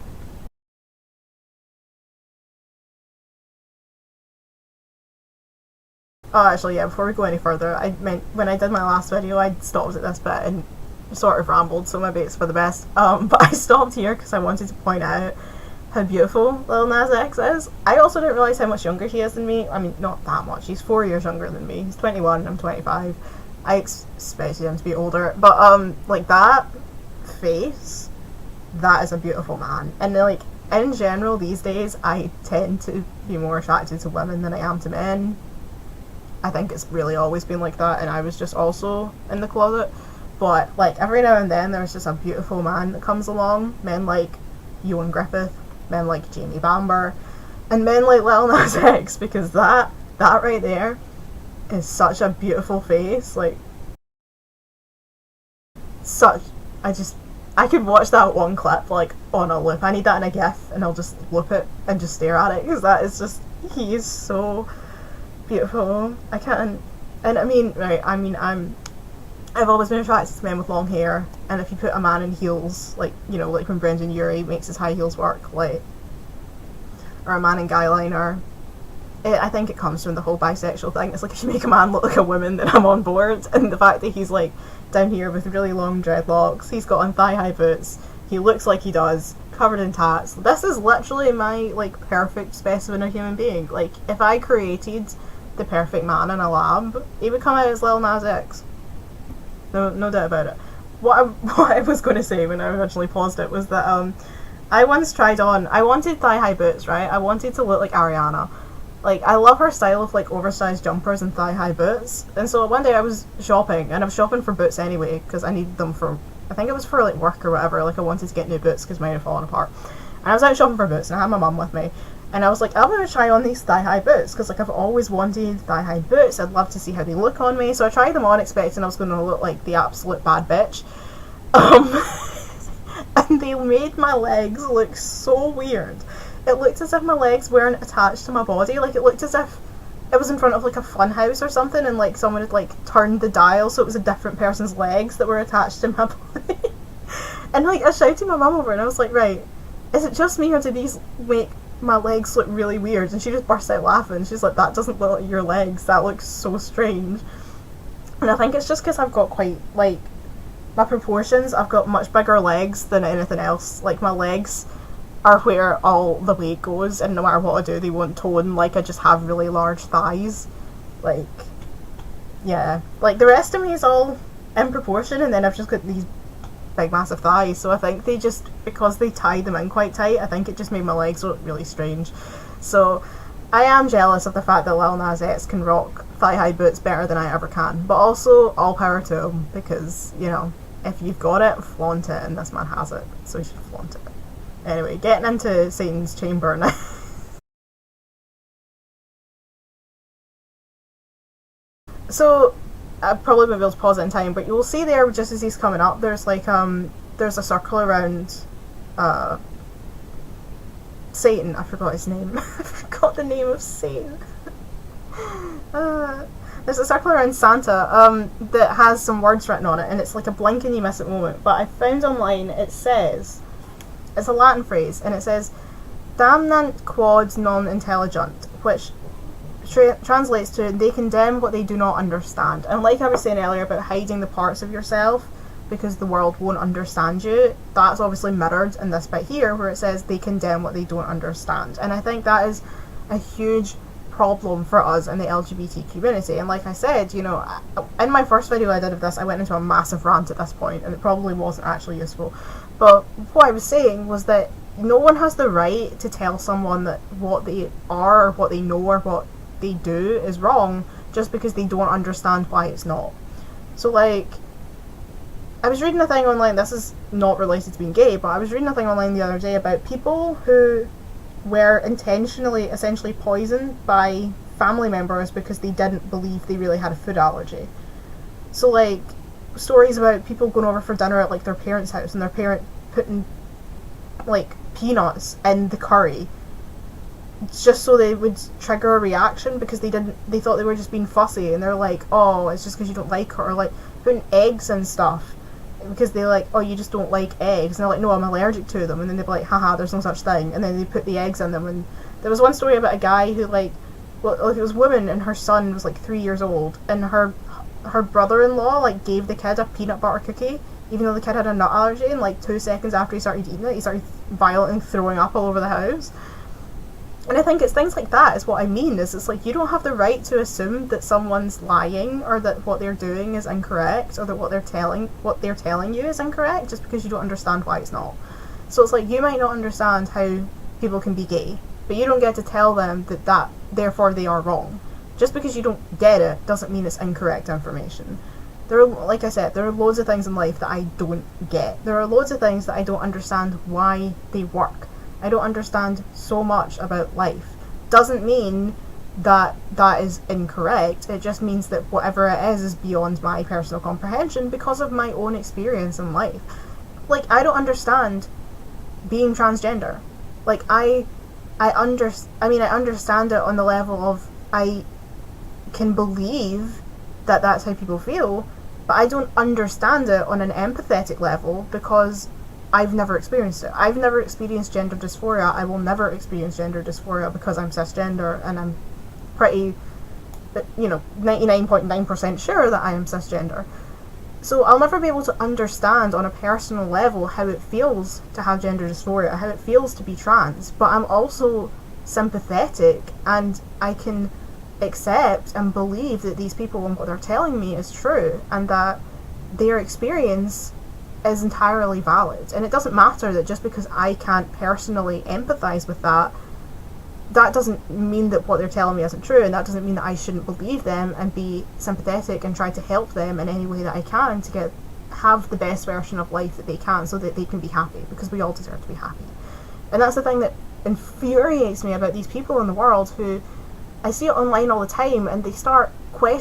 Oh, actually, yeah, before we go any further, when I did my last video, I stopped at this bit and sort of rambled, so maybe it's for the best. But I stopped here because I wanted to point out how beautiful Lil Nas X is. I also didn't realise how much younger he is than me. I mean, not that much. He's 4 years younger than me. He's 21, I'm 25. I expected him to be older. But, like, that face, that is a beautiful man. And, like, in general, these days, I tend to be more attracted to women than I am to men. I think it's really always been like that, and I was just also in the closet. But, like, every now and then, there's just a beautiful man that comes along. Men like Ewan Griffith, men like Jamie Bamber, and men like Lil Nas X, because that right there is such a beautiful face. Like, I could watch that one clip, like, on a loop. I need that in a GIF, and I'll just loop it and just stare at it, because that is just, he is so beautiful. I can't, and I mean, right, I mean, I've always been attracted to men with long hair, and if you put a man in heels, like, you know, like when Brendan Urie makes his high heels work, like, or a man in guy liner, I think it comes from the whole bisexual thing. It's like, if you make a man look like a woman, then I'm on board. And the fact that he's, like, down here with really long dreadlocks, he's got on thigh-high boots, he looks like he does, covered in tats. This is literally my, like, perfect specimen of human being. Like, if I created the perfect man in a lab, he would come out as Lil Nas X. No doubt about it. What I was going to say when I originally paused it was that I once tried on, I wanted thigh-high boots, right? I wanted to look like Ariana. Like, I love her style of, like, oversized jumpers and thigh-high boots. And so one day I was shopping, and I was shopping for boots anyway, because I needed them for, I think it was for, like, work or whatever. Like, I wanted to get new boots because mine had fallen apart. And I was out shopping for boots, and I had my mum with me. And I was like, I'm going to try on these thigh-high boots, because like I've always wanted thigh-high boots. I'd love to see how they look on me. So I tried them on expecting I was going to look like the absolute bad bitch. And they made my legs look so weird. It looked as if my legs weren't attached to my body. Like, it looked as if it was in front of like a fun house or something, and like someone had like turned the dial so it was a different person's legs that were attached to my body. And like I shouted my mum over and I was like, right, is it just me or do these make my legs look really weird? And she just burst out laughing. She's like, that doesn't look like your legs, that looks so strange. And I think it's just because I've got quite like my proportions. I've got much bigger legs than anything else. Like, my legs are where all the weight goes, and no matter what I do they won't tone. Like, I just have really large thighs. Like, yeah, like the rest of me is all in proportion, and then I've just got these big massive thighs. So I think they just, because they tied them in quite tight, I think it just made my legs look really strange. So I am jealous of the fact that Lil Nas X can rock thigh-high boots better than I ever can, but also all power to him, because, you know, if you've got it, flaunt it, and this man has it, so you should flaunt it. Anyway, getting into Satan's chamber now. So I probably won't be able to pause it in time, but you will see there, just as he's coming up, there's like there's a circle around Satan. I forgot his name. I forgot the name of Satan. There's a circle around Santa that has some words written on it, and it's like a blink and you miss it moment. But I found online, it says, it's a Latin phrase, and it says, damnant quod non intelligent, which translates to, they condemn what they do not understand. And like I was saying earlier about hiding the parts of yourself because the world won't understand you, that's obviously mirrored in this bit here where it says they condemn what they don't understand. And I think that is a huge problem for us in the LGBT community. And like I said, you know, in my first video I did of this, I went into a massive rant at this point, and it probably wasn't actually useful. But what I was saying was that no one has the right to tell someone that what they are or what they know or what they do is wrong just because they don't understand why it's not. So like, I was reading a thing online, this is not related to being gay, but I was reading a thing online the other day about people who were intentionally essentially poisoned by family members because they didn't believe they really had a food allergy. So like, stories about people going over for dinner at like their parents' house and their parent putting like peanuts in the curry just so they would trigger a reaction because they thought they were just being fussy, and they're like, oh, it's just because you don't like her. Or like putting eggs and stuff because they're like, oh, you just don't like eggs, and they're like, no, I'm allergic to them, and then they'd be like, haha, there's no such thing, and then they put the eggs in them. And there was one story about a guy who like, well, like it was a woman and her son was like 3 years old, and her brother-in-law like gave the kid a peanut butter cookie even though the kid had a nut allergy, and like 2 seconds after he started eating it he started violently throwing up all over the house. And I think it's things like that is what I mean, is it's like, you don't have the right to assume that someone's lying or that what they're doing is incorrect or that what they're telling you is incorrect just because you don't understand why it's not. So it's like, you might not understand how people can be gay, but you don't get to tell them that therefore they are wrong. Just because you don't get it doesn't mean it's incorrect information. There are, like I said, there are loads of things in life that I don't get. There are loads of things that I don't understand why they work. I don't understand so much about life. Doesn't mean that that is incorrect. It just means that whatever it is beyond my personal comprehension because of my own experience in life. Like, I don't understand being transgender. Like, I understand it on the level of I can believe that that's how people feel, but I don't understand it on an empathetic level because I've never experienced it. I've never experienced gender dysphoria. I will never experience gender dysphoria because I'm cisgender, and I'm pretty, 99.9% sure that I am cisgender. So I'll never be able to understand on a personal level how it feels to have gender dysphoria, how it feels to be trans, but I'm also sympathetic, and I can accept and believe that these people and what they're telling me is true, and that their experience is entirely valid. And it doesn't matter that just because I can't personally empathize with that doesn't mean that what they're telling me isn't true, and that doesn't mean that I shouldn't believe them and be sympathetic and try to help them in any way that I can to have the best version of life that they can so that they can be happy, because we all deserve to be happy. And that's the thing that infuriates me about these people in the world who, I see it online all the time, and they start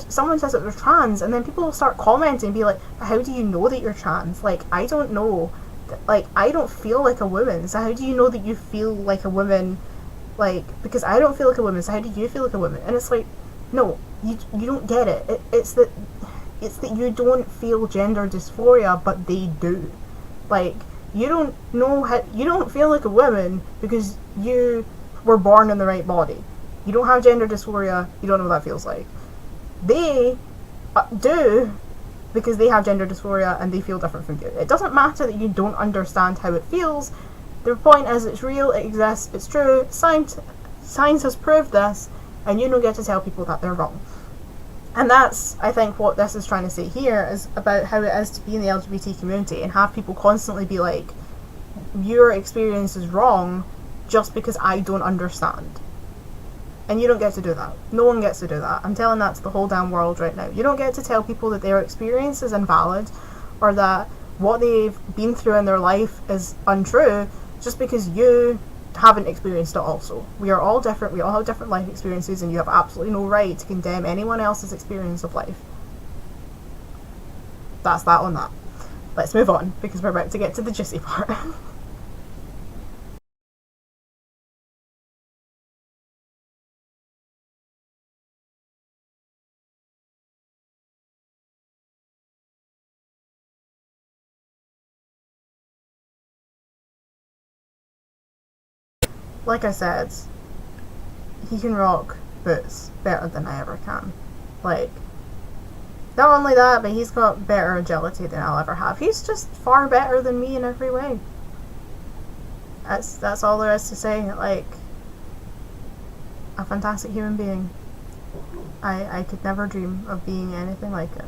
someone says that they're trans, and then people will start commenting and be like, how do you know that you're trans? Like, I don't know. Like, I don't feel like a woman, so how do you know that you feel like a woman? Like, because I don't feel like a woman, so how do you feel like a woman? And it's like, no, you don't get it. It's that you don't feel gender dysphoria, but they do. Like, you don't know how, you don't feel like a woman because you were born in the right body. You don't have gender dysphoria, you don't know what that feels like. They do, because they have gender dysphoria and they feel different from you. It doesn't matter that you don't understand how it feels. The point is, it's real, it exists, it's true, science has proved this, and you don't get to tell people that they're wrong. And that's, I think, what this is trying to say here, is about how it is to be in the LGBT community and have people constantly be like, your experience is wrong just because I don't understand. And you don't get to do that. No one gets to do that. I'm telling that to the whole damn world right now. You don't get to tell people that their experience is invalid, or that what they've been through in their life is untrue, just because you haven't experienced it also. We are all different, we all have different life experiences, and you have absolutely no right to condemn anyone else's experience of life. That's that on that. Let's move on, because we're about to get to the juicy part. Like I said, he can rock boots better than I ever can. Like, not only that, but he's got better agility than I'll ever have. He's just far better than me in every way. That's all there is to say. Like, a fantastic human being. I could never dream of being anything like it.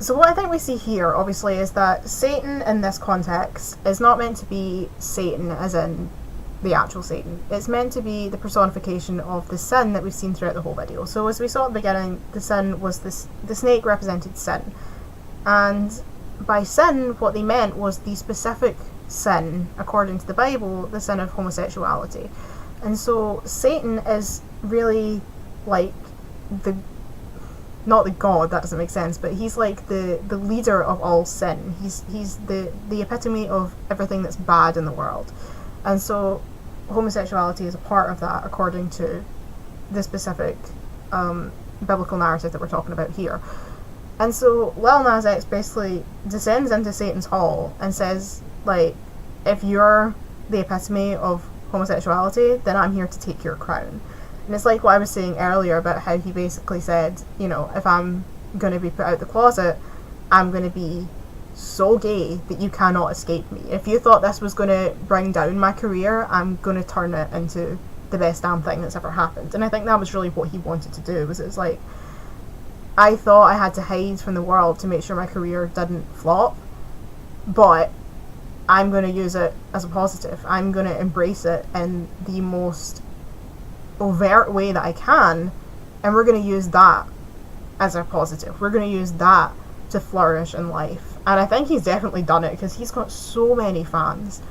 So what I think we see here, obviously, is that Satan in this context is not meant to be Satan as in the actual Satan. It's meant to be the personification of the sin that we've seen throughout the whole video. So as we saw at the beginning, the sin was the snake represented sin. And by sin, what they meant was the specific sin, according to the Bible, the sin of homosexuality. And so Satan is really like not the god, that doesn't make sense, but he's like the leader of all sin. He's the epitome of everything that's bad in the world. And so homosexuality is a part of that, according to the specific biblical narrative that we're talking about here. And so Lil Nas X basically descends into Satan's hall and says, like, if you're the epitome of homosexuality, then I'm here to take your crown. And it's like what I was saying earlier about how he basically said, you know, if I'm going to be put out the closet, I'm going to be so gay that you cannot escape me. If you thought this was going to bring down my career, I'm going to turn it into the best damn thing that's ever happened. And I think that was really what he wanted to do. Was it's like, I thought I had to hide from the world to make sure my career didn't flop, but I'm going to use it as a positive. I'm going to embrace it in the most overt way that I can, and we're going to use that as a positive. We're going to use that to flourish in life. And I think he's definitely done it, because he's got so many fans,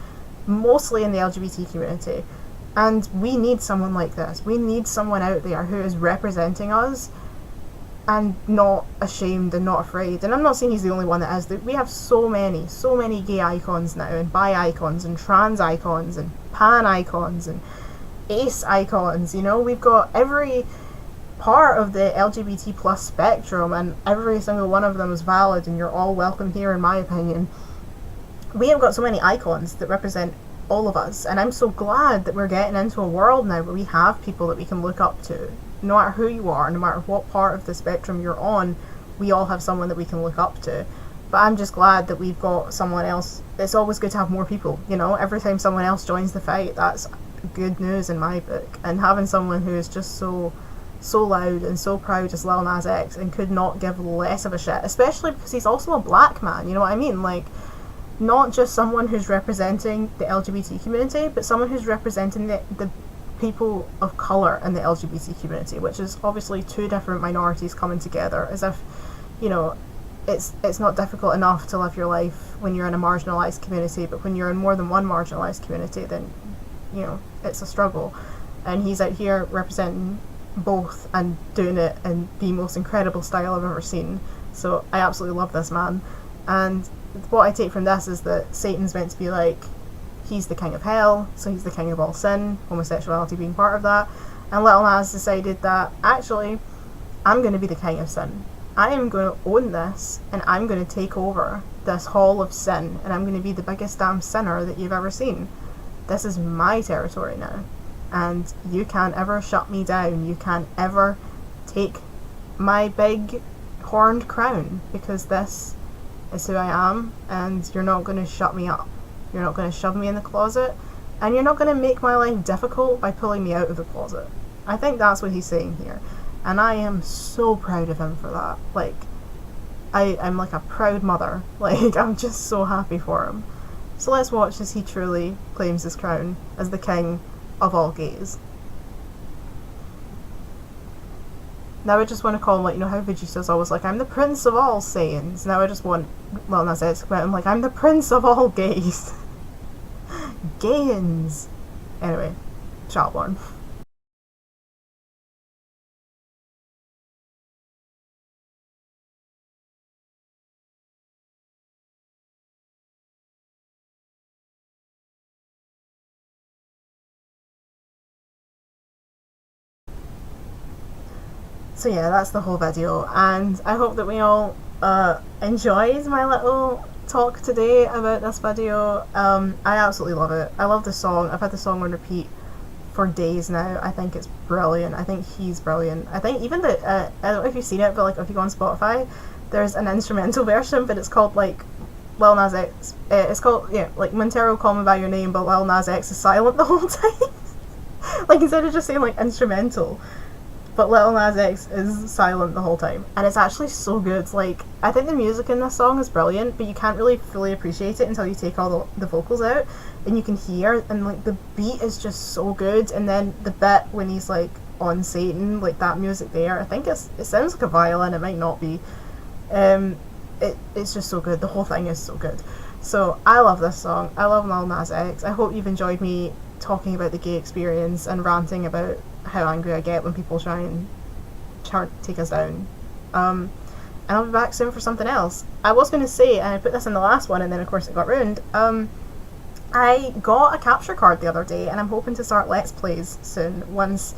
mostly in the LGBT community. And we need someone like this. We need someone out there who is representing us and not ashamed and not afraid. And I'm not saying he's the only one that is. We have so many gay icons now, and bi icons, and trans icons, and pan icons, and ace icons. You know, we've got every part of the LGBT plus spectrum, and every single one of them is valid, and you're all welcome here, in my opinion. We have got so many icons that represent all of us, and I'm so glad that we're getting into a world now where we have people that we can look up to. No matter who you are, no matter what part of the spectrum you're on, we all have someone that we can look up to. But I'm just glad that we've got someone else. It's always good to have more people, you know. Every time someone else joins the fight, that's good news in my book. And having someone who is just so loud and so proud as Lil Nas X and could not give less of a shit, especially because he's also a black man, you know what I mean? Like, not just someone who's representing the LGBT community, but someone who's representing the people of colour in the LGBT community, which is obviously two different minorities coming together, as if, you know, it's not difficult enough to live your life when you're in a marginalised community, but when you're in more than one marginalised community, then, you know, it's a struggle. And he's out here representing both and doing it in the most incredible style I've ever seen. So I absolutely love this man. And what I take from this is that Satan's meant to be like, he's the king of hell, so he's the king of all sin, homosexuality being part of that. And Lil Nas decided that, actually, I'm going to be the king of sin. I am going to own this, and I'm going to take over this hall of sin, and I'm going to be the biggest damn sinner that you've ever seen. This is my territory now, and you can't ever shut me down. You can't ever take my big horned crown, because this is who I am, and you're not going to shut me up. You're not going to shove me in the closet, and you're not going to make my life difficult by pulling me out of the closet. I think that's what he's saying here. And I am so proud of him for that. Like, I'm like a proud mother. Like, I'm just so happy for him. So let's watch as he truly claims his crown as the king of all gays. Now I just want to call him, like, you know how Vegeta's always like, I'm the prince of all Saiyans. Now I just want Lil Nas X to come out and like, I'm the prince of all gays. Gayans. Anyway, Chatborn. So yeah, that's the whole video, and I hope that we all enjoyed my little talk today about this video. I absolutely love it. I love the song. I've had the song on repeat for days now. I think it's brilliant. I think he's brilliant. I think even the, I don't know if you've seen it, but like if you go on Spotify, there's an instrumental version, but it's called like Lil Nas X. It's called, yeah, like Montero, Call Me By Your Name, but Lil Nas X is silent the whole time. Like instead of just saying like instrumental, but Lil Nas X is silent the whole time. And it's actually so good. Like, I think the music in this song is brilliant, but you can't really fully appreciate it until you take all the vocals out, and you can hear, and like the beat is just so good, and then the bit when he's like on Satan, like that music there, I think it sounds like a violin, it might not be. It's just so good. The whole thing is so good. So I love this song. I love Lil Nas X. I hope you've enjoyed me talking about the gay experience and ranting about how angry I get when people try and take us down. And I'll be back soon for something else. I was going to say, and I put this in the last one and then of course it got ruined, I got a capture card the other day, and I'm hoping to start Let's Plays soon once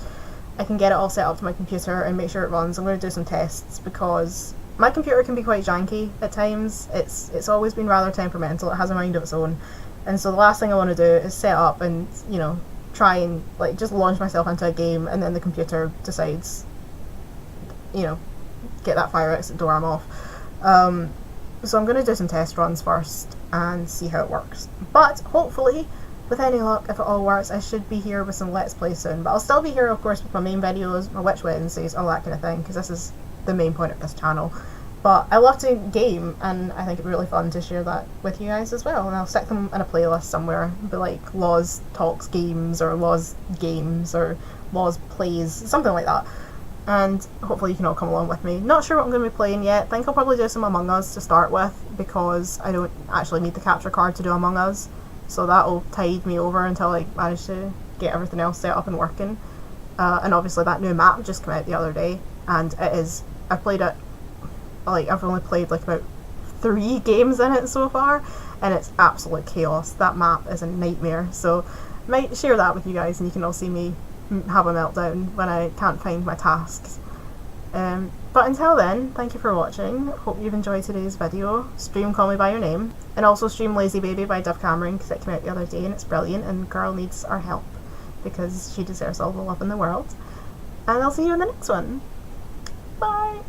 I can get it all set up to my computer and make sure it runs. I'm going to do some tests because my computer can be quite janky at times. It's always been rather temperamental. It has a mind of its own, and so the last thing I want to do is set up and, you know, try and like just launch myself into a game and then the computer decides, you know, get that fire exit door, I'm off. So I'm going to do some test runs first and see how it works. But hopefully, with any luck, if it all works, I should be here with some Let's Play soon. But I'll still be here, of course, with my main videos, my Witch Wednesdays, all that kind of thing, because this is the main point of this channel. But I love to game, and I think it'd be really fun to share that with you guys as well. And I'll stick them in a playlist somewhere, be like Laws Talks Games, or Laws Games, or Laws Plays, something like that. And hopefully you can all come along with me. Not sure what I'm going to be playing yet. Think I'll probably do some Among Us to start with, because I don't actually need the capture card to do Among Us. So that'll tide me over until I manage to get everything else set up and working. And obviously that new map just came out the other day, and it is, I played it, like, I've only played like about 3 games in it so far, and it's absolute chaos. That map is a nightmare, so I might share that with you guys and you can all see me have a meltdown when I can't find my tasks. But until then, thank you for watching. Hope you've enjoyed today's video. Stream Call Me By Your Name, and also stream Lazy Baby by Dove Cameron, because it came out the other day and it's brilliant, and girl needs our help because she deserves all the love in the world. And I'll see you in the next one. Bye!